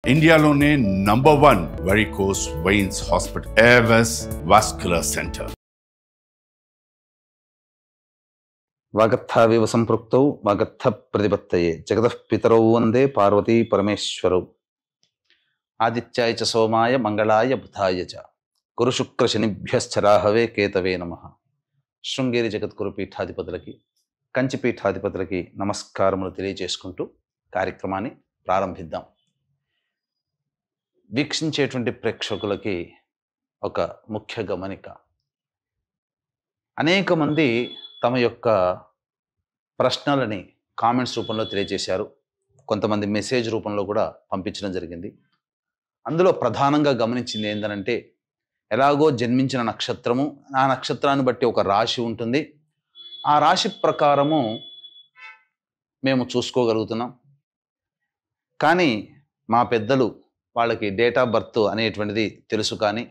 ఇండియాలోనే #1 varicose veins hospital Avis vascular centre. వాగర్థావివ సంపృక్తౌ వాగర్థ ప్రతిపత్తయే జగతః పితరౌ వందే పార్వతీ పరమేశ్వరౌ. ఆదిత్యాయ చ సోమాయ మంగళాయ బుధాయ చ గురు శుక్ర శనిభ్యశ్చ రాహవే కేతవే నమః. శృంగేరి జగద్గురు పీఠాధిపతులకి, కంచి పీఠాధిపతులకి నమస్కారములు తెలియజేసుకుంటూ కార్యక్రమాన్ని ప్రారంభిద్దాం. వీక్షించేటువంటి ప్రేక్షకులకి ఒక ముఖ్య గమనిక. అనేక మంది తమ యొక్క ప్రశ్నలని కామెంట్స్ రూపంలో తెలియజేశారు. కొంతమంది మెసేజ్ రూపంలో కూడా పంపించడం జరిగింది. అందులో ప్రధానంగా గమనించింది ఏంటంటే, ఎలాగో జన్మించిన నక్షత్రము, ఆ నక్షత్రాన్ని బట్టి ఒక రాశి ఉంటుంది, ఆ రాశి ప్రకారము మేము చూసుకోగలుగుతున్నాం. కానీ మా పెద్దలు వాళ్ళకి డేట్ ఆఫ్ బర్త్ అనేటువంటిది తెలుసు, కానీ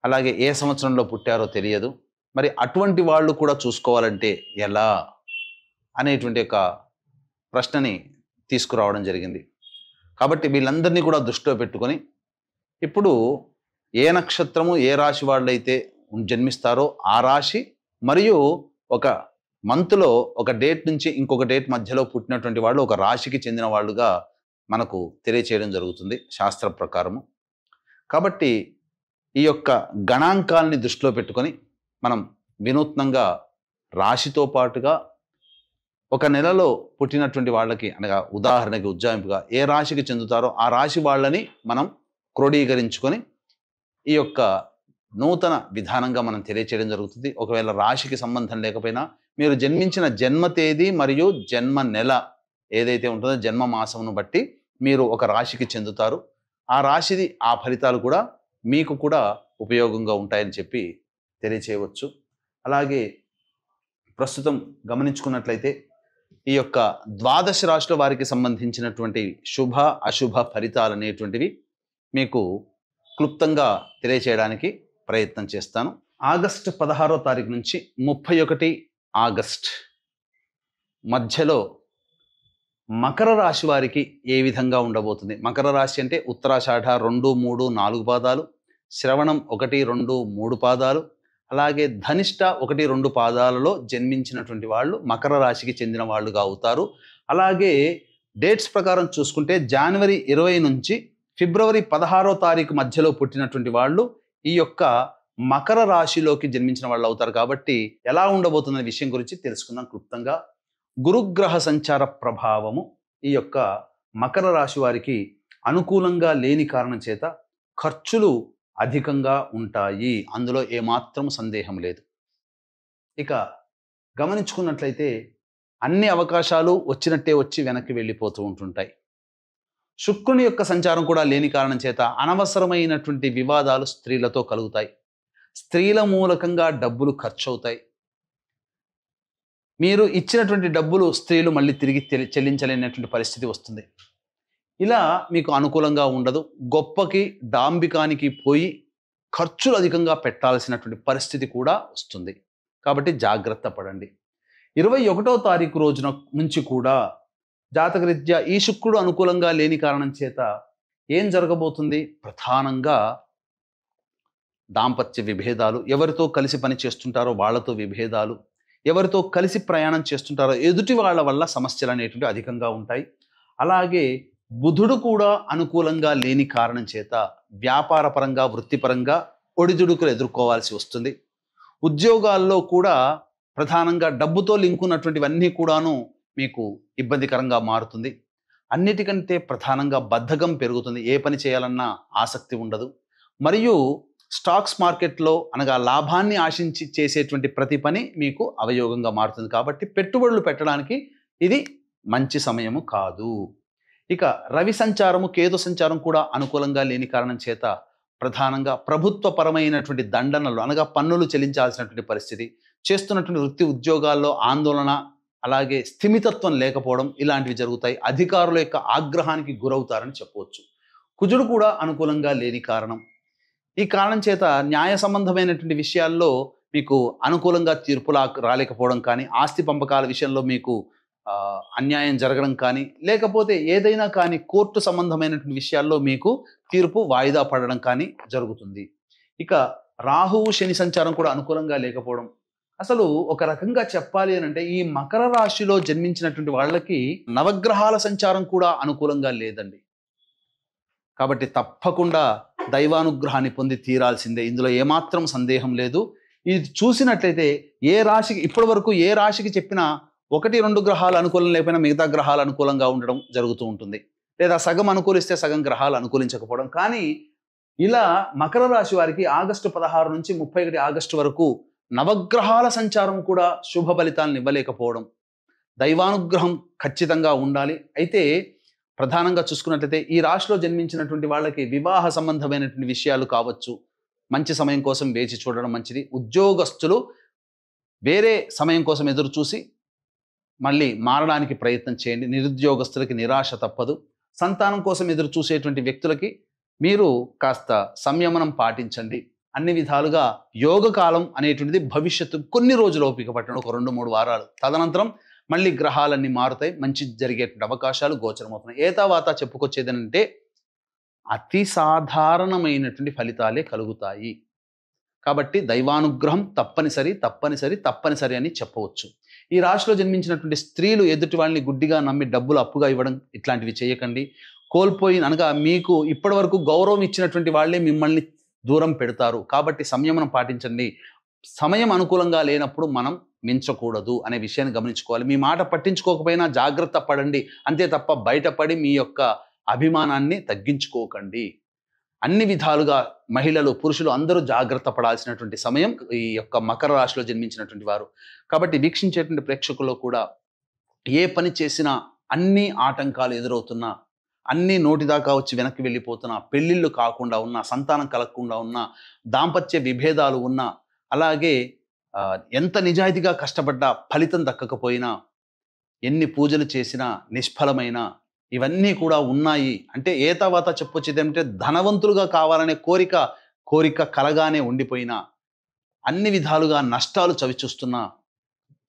అలాగే ఏ సంవత్సరంలో పుట్టారో తెలియదు. మరి అటువంటి వాళ్ళు కూడా చూసుకోవాలంటే ఎలా అనేటువంటి ఒక ప్రశ్నని తీసుకురావడం జరిగింది. కాబట్టి వీళ్ళందరినీ కూడా దృష్టిలో పెట్టుకొని, ఇప్పుడు ఏ నక్షత్రము ఏ రాశి వాళ్ళైతే జన్మిస్తారో ఆ రాశి మరియు ఒక మంత్లో ఒక డేట్ నుంచి ఇంకొక డేట్ మధ్యలో పుట్టినటువంటి వాళ్ళు ఒక రాశికి చెందిన వాళ్ళుగా మనకు తెలియచేయడం జరుగుతుంది శాస్త్ర ప్రకారము. కాబట్టి ఈ యొక్క గణాంకాల్ని దృష్టిలో పెట్టుకొని మనం వినూత్నంగా రాశితో పాటుగా ఒక నెలలో పుట్టినటువంటి వాళ్ళకి, అనగా ఉదాహరణకి ఉజ్జాయింపుగా ఏ రాశికి చెందుతారో ఆ రాశి వాళ్ళని మనం క్రోడీకరించుకొని ఈ యొక్క నూతన విధానంగా మనం తెలియచేయడం జరుగుతుంది. ఒకవేళ రాశికి సంబంధం లేకపోయినా మీరు జన్మించిన జన్మ తేదీ మరియు జన్మ నెల ఏదైతే ఉంటుందో జన్మ మాసమును బట్టి మీరు ఒక రాశికి చెందుతారు. ఆ రాశిది ఆ ఫలితాలు కూడా మీకు కూడా ఉపయోగంగా ఉంటాయని చెప్పి తెలియచేయవచ్చు. అలాగే ప్రస్తుతం గమనించుకున్నట్లయితే ఈ యొక్క ద్వాదశ రాశుల వారికి సంబంధించినటువంటి శుభ అశుభ ఫలితాలు అనేటువంటివి మీకు క్లుప్తంగా తెలియచేయడానికి ప్రయత్నం చేస్తాను. ఆగస్టు 16వ తారీఖు నుంచి 31 ఆగస్ట్ మధ్యలో మకర రాశి వారికి ఏ విధంగా ఉండబోతుంది. మకర రాశి అంటే ఉత్తరాషాఢ 2, 3, 4 పాదాలు, శ్రవణం 1, 2, 3 పాదాలు, అలాగే ధనిష్ట 1, 2 పాదాలలో జన్మించినటువంటి వాళ్ళు మకర రాశికి చెందిన వాళ్ళుగా అవుతారు. అలాగే డేట్స్ ప్రకారం చూసుకుంటే జనవరి 20 నుంచి ఫిబ్రవరి 16వ తారీఖు మధ్యలో పుట్టినటువంటి వాళ్ళు ఈ యొక్క మకర రాశిలోకి జన్మించిన వాళ్ళు అవుతారు. కాబట్టి ఎలా ఉండబోతున్న విషయం గురించి తెలుసుకుందాం క్లుప్తంగా. గురుగ్రహ సంచార ప్రభావము ఈ యొక్క మకర రాశి వారికి అనుకూలంగా లేని కారణం చేత ఖర్చులు అధికంగా ఉంటాయి, అందులో ఏమాత్రం సందేహం లేదు. ఇక గమనించుకున్నట్లయితే అన్ని అవకాశాలు వచ్చినట్టే వచ్చి వెనక్కి వెళ్ళిపోతూ ఉంటుంటాయి. శుక్రుని యొక్క సంచారం కూడా లేని కారణం చేత అనవసరమైనటువంటి వివాదాలు స్త్రీలతో కలుగుతాయి. స్త్రీల మూలకంగా డబ్బులు ఖర్చు అవుతాయి. మీరు ఇచ్చినటువంటి డబ్బులు స్త్రీలు మళ్ళీ తిరిగి చెల్లించలేనటువంటి పరిస్థితి వస్తుంది. ఇలా మీకు అనుకూలంగా ఉండదు. గొప్పకి డాంబికానికి పోయి ఖర్చులు అధికంగా పెట్టాల్సినటువంటి పరిస్థితి కూడా వస్తుంది. కాబట్టి జాగ్రత్త పడండి. 21వ తారీఖు రోజున నుంచి కూడా జాతకరీత్యా ఈ శుక్రుడు అనుకూలంగా లేని కారణం చేత ఏం జరగబోతుంది? ప్రధానంగా దాంపత్య విభేదాలు, ఎవరితో కలిసి పని చేస్తుంటారో వాళ్ళతో విభేదాలు, ఎవరితో కలిసి ప్రయాణం చేస్తుంటారో ఎదుటి వాళ్ళ వల్ల సమస్యలు అనేటువంటి అధికంగా ఉంటాయి. అలాగే బుధుడు కూడా అనుకూలంగా లేని కారణం చేత వ్యాపార పరంగా వృత్తిపరంగా ఒడిదుడుకులు ఎదుర్కోవాల్సి వస్తుంది. ఉద్యోగాల్లో కూడా ప్రధానంగా డబ్బుతో లింక్ ఉన్నటువంటివన్నీ కూడాను మీకు ఇబ్బందికరంగా మారుతుంది. అన్నిటికంటే ప్రధానంగా బద్ధకం పెరుగుతుంది. ఏ పని చేయాలన్నా ఆసక్తి ఉండదు. మరియు స్టాక్స్ మార్కెట్లో అనగా లాభాన్ని ఆశించి చేసేటువంటి ప్రతి పని మీకు అవయోగంగా మారుతుంది. కాబట్టి పెట్టుబడులు పెట్టడానికి ఇది మంచి సమయము కాదు. ఇక రవి సంచారము కేతు సంచారం కూడా అనుకూలంగా లేని కారణం చేత ప్రధానంగా ప్రభుత్వపరమైనటువంటి దండనలు అనగా పన్నులు చెల్లించాల్సినటువంటి పరిస్థితి, చేస్తున్నటువంటి వృత్తి ఉద్యోగాల్లో ఆందోళన, అలాగే స్థిమితత్వం లేకపోవడం ఇలాంటివి జరుగుతాయి. అధికారుల యొక్క ఆగ్రహానికి గురవుతారని చెప్పవచ్చు. కుజుడు కూడా అనుకూలంగా లేని కారణం. ఈ కారణం చేత న్యాయ సంబంధమైనటువంటి విషయాల్లో మీకు అనుకూలంగా తీర్పులా రాలేకపోవడం కానీ, ఆస్తి పంపకాల విషయంలో మీకు అన్యాయం జరగడం కానీ లేకపోతే ఏదైనా కానీ కోర్టు సంబంధమైనటువంటి విషయాల్లో మీకు తీర్పు వాయిదా పడడం కానీ జరుగుతుంది. ఇక రాహువు శని సంచారం కూడా అనుకూలంగా లేకపోవడం, అసలు ఒక రకంగా చెప్పాలి అని అంటే ఈ మకర రాశిలో జన్మించినటువంటి వాళ్ళకి నవగ్రహాల సంచారం కూడా అనుకూలంగా లేదండి. కాబట్టి తప్పకుండా దైవానుగ్రహాన్ని పొంది తీరాల్సిందే, ఇందులో ఏమాత్రం సందేహం లేదు. ఇది చూసినట్లయితే ఏ రాశికి ఇప్పటి వరకు ఏ రాశికి చెప్పినా 1-2 గ్రహాలు అనుకూలం లేకపోయినా మిగతా గ్రహాలు అనుకూలంగా ఉండడం జరుగుతూ ఉంటుంది, లేదా సగం అనుకూలిస్తే సగం గ్రహాలు అనుకూలించకపోవడం. కానీ ఇలా మకర రాశి వారికి ఆగస్టు 16 నుంచి 31 ఆగస్టు వరకు నవగ్రహాల సంచారం కూడా శుభ ఫలితాలను ఇవ్వలేకపోవడం, దైవానుగ్రహం ఖచ్చితంగా ఉండాలి. అయితే ప్రధానంగా చూసుకున్నట్లయితే ఈ రాశిలో జన్మించినటువంటి వాళ్ళకి వివాహ సంబంధమైనటువంటి విషయాలు కావచ్చు, మంచి సమయం కోసం వేచి చూడడం మంచిది. ఉద్యోగస్తులు వేరే సమయం కోసం ఎదురు చూసి మళ్ళీ మారడానికి ప్రయత్నం చేయండి. నిరుద్యోగస్తులకి నిరాశ తప్పదు. సంతానం కోసం ఎదురు చూసేటువంటి వ్యక్తులకి మీరు కాస్త సంయమనం పాటించండి. అన్ని విధాలుగా యోగకాలం అనేటువంటిది భవిష్యత్తు కొన్ని రోజులు ఓపిక పట్టడం, ఒక 2-3 వారాలు. తదనంతరం మళ్ళీ గ్రహాలన్నీ మారుతాయి, మంచి జరిగేటువంటి అవకాశాలు గోచరమవుతున్నాయి. ఏతావాత చెప్పుకొచ్చేది అంటే అతి సాధారణమైనటువంటి ఫలితాలే కలుగుతాయి. కాబట్టి దైవానుగ్రహం తప్పనిసరి అని చెప్పవచ్చు. ఈ రాశిలో జన్మించినటువంటి స్త్రీలు ఎదుటి వాళ్ళని గుడ్డిగా నమ్మి డబ్బులు అప్పుగా ఇవ్వడం ఇట్లాంటివి చేయకండి. కోల్పోయిన అనగా మీకు ఇప్పటి వరకు గౌరవం ఇచ్చినటువంటి వాళ్ళే మిమ్మల్ని దూరం పెడతారు. కాబట్టి సంయమనం పాటించండి. సమయం అనుకూలంగా లేనప్పుడు మనం మించకూడదు అనే విషయాన్ని గమనించుకోవాలి. మీ మాట పట్టించుకోకపోయినా జాగ్రత్త పడండి, అంతే తప్ప బయటపడి మీ యొక్క అభిమానాన్ని తగ్గించుకోకండి. అన్ని విధాలుగా మహిళలు పురుషులు అందరూ జాగ్రత్త పడాల్సినటువంటి సమయం ఈ యొక్క మకర రాశిలో జన్మించినటువంటి వారు. కాబట్టి వీక్షించేటువంటి ప్రేక్షకుల్లో కూడా ఏ పని చేసినా అన్ని ఆటంకాలు ఎదురవుతున్నా, అన్ని నోటిదాకా వచ్చి వెనక్కి వెళ్ళిపోతున్నా, పెళ్ళిళ్ళు కాకుండా ఉన్నా, సంతానం కలగకుండా ఉన్నా, దాంపత్య విభేదాలు ఉన్నా, అలాగే ఎంత నిజాయితీగా కష్టపడ్డా ఫలితం దక్కకపోయినా, ఎన్ని పూజలు చేసినా నిష్ఫలమైన ఇవన్నీ కూడా ఉన్నాయి. అంటే ఏతావాత చెప్పొచ్చేది ఏమంటే ధనవంతులుగా కావాలనే కోరిక కలగానే ఉండిపోయినా, అన్ని విధాలుగా నష్టాలు చవిచూస్తున్నా,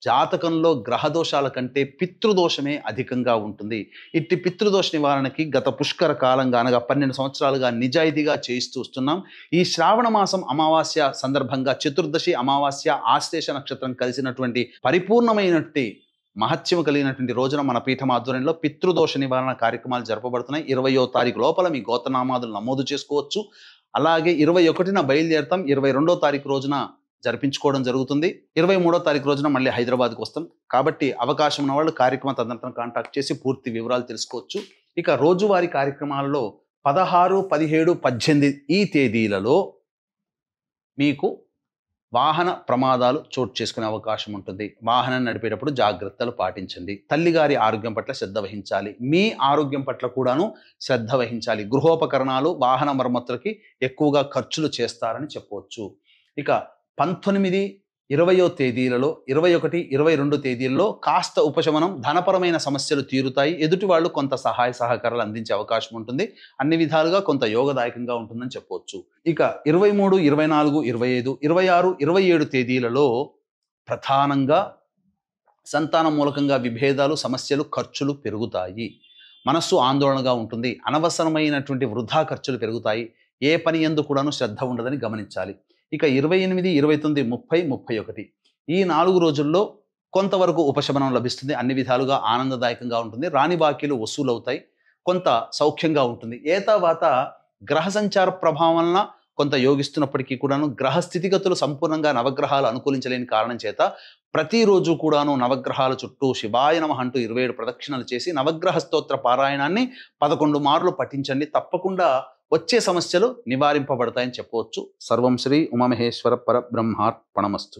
జాతకంలో గ్రహదోషాల కంటే పితృదోషమే అధికంగా ఉంటుంది. ఇట్టి పితృదోష నివారణకి గత పుష్కర కాలంగా అనగా 12 సంవత్సరాలుగా నిజాయితీగా చేయిస్తూ వస్తున్నాం. ఈ శ్రావణ మాసం అమావాస్య సందర్భంగా చతుర్దశి అమావాస్య ఆశ్లేష నక్షత్రం కలిసినటువంటి పరిపూర్ణమైనటువంటి మహత్యం కలిగినటువంటి రోజున మన పీఠం ఆధ్వర్యంలో పితృదోష నివారణ కార్యక్రమాలు జరపబడుతున్నాయి. 20వ తారీఖు లోపల మీ గోత్రనామాదులు నమోదు చేసుకోవచ్చు. అలాగే 21న బయలుదేరతాం. 22వ తారీఖు రోజున జరిపించుకోవడం జరుగుతుంది. 23వ తారీఖు రోజున మళ్ళీ హైదరాబాద్కి వస్తాం. కాబట్టి అవకాశం ఉన్న వాళ్ళు కార్యక్రమం తదనంతరం కాంటాక్ట్ చేసి పూర్తి వివరాలు తెలుసుకోవచ్చు. ఇక రోజువారీ కార్యక్రమాల్లో 16, 17, 18 ఈ తేదీలలో మీకు వాహన ప్రమాదాలు చోటు చేసుకునే అవకాశం ఉంటుంది. వాహనం నడిపేటప్పుడు జాగ్రత్తలు పాటించండి. తల్లిగారి ఆరోగ్యం పట్ల శ్రద్ధ వహించాలి. మీ ఆరోగ్యం పట్ల కూడాను శ్రద్ధ వహించాలి. గృహోపకరణాలు, వాహన మరమ్మతులకి ఎక్కువగా ఖర్చులు చేస్తారని చెప్పవచ్చు. ఇక 19, 20వ తేదీలలో 21, 22 తేదీల్లో కాస్త ఉపశమనం, ధనపరమైన సమస్యలు తీరుతాయి. ఎదుటి వాళ్ళు కొంత సహాయ సహకారాలు అందించే అవకాశం ఉంటుంది. అన్ని విధాలుగా కొంత యోగదాయకంగా ఉంటుందని చెప్పవచ్చు. ఇక 23, 24, 25, 26, 27 తేదీలలో ప్రధానంగా సంతానం మూలకంగా విభేదాలు, సమస్యలు, ఖర్చులు పెరుగుతాయి. మనస్సు ఆందోళనగా ఉంటుంది. అనవసరమైనటువంటి వృధా ఖర్చులు పెరుగుతాయి. ఏ పని యందు కూడాను శ్రద్ధ ఉండదని గమనించాలి. ఇక 28, 29, 30, 31 ఈ 4 రోజుల్లో కొంతవరకు ఉపశమనం లభిస్తుంది. అన్ని విధాలుగా ఆనందదాయకంగా ఉంటుంది. రాని బాకీలు వసూలవుతాయి. కొంత సౌఖ్యంగా ఉంటుంది. ఏతావాత గ్రహ సంచార ప్రభావం వలన కొంత యోగిస్తున్నప్పటికీ కూడాను గ్రహ స్థితిగతులు సంపూర్ణంగా నవగ్రహాలు అనుకూలించలేని కారణం చేత ప్రతిరోజు కూడాను నవగ్రహాల చుట్టూ శివాయ నమః అంటూ 27 ప్రదక్షిణలు చేసి నవగ్రహ స్తోత్ర పారాయణాన్ని 11 మార్లు పఠించండి. తప్పకుండా వచ్చే సమస్యలు నివారింపబడతాయని చెప్పవచ్చు. సర్వం శ్రీ ఉమామహేశ్వర పరబ్రహ్మార్పణమస్తు.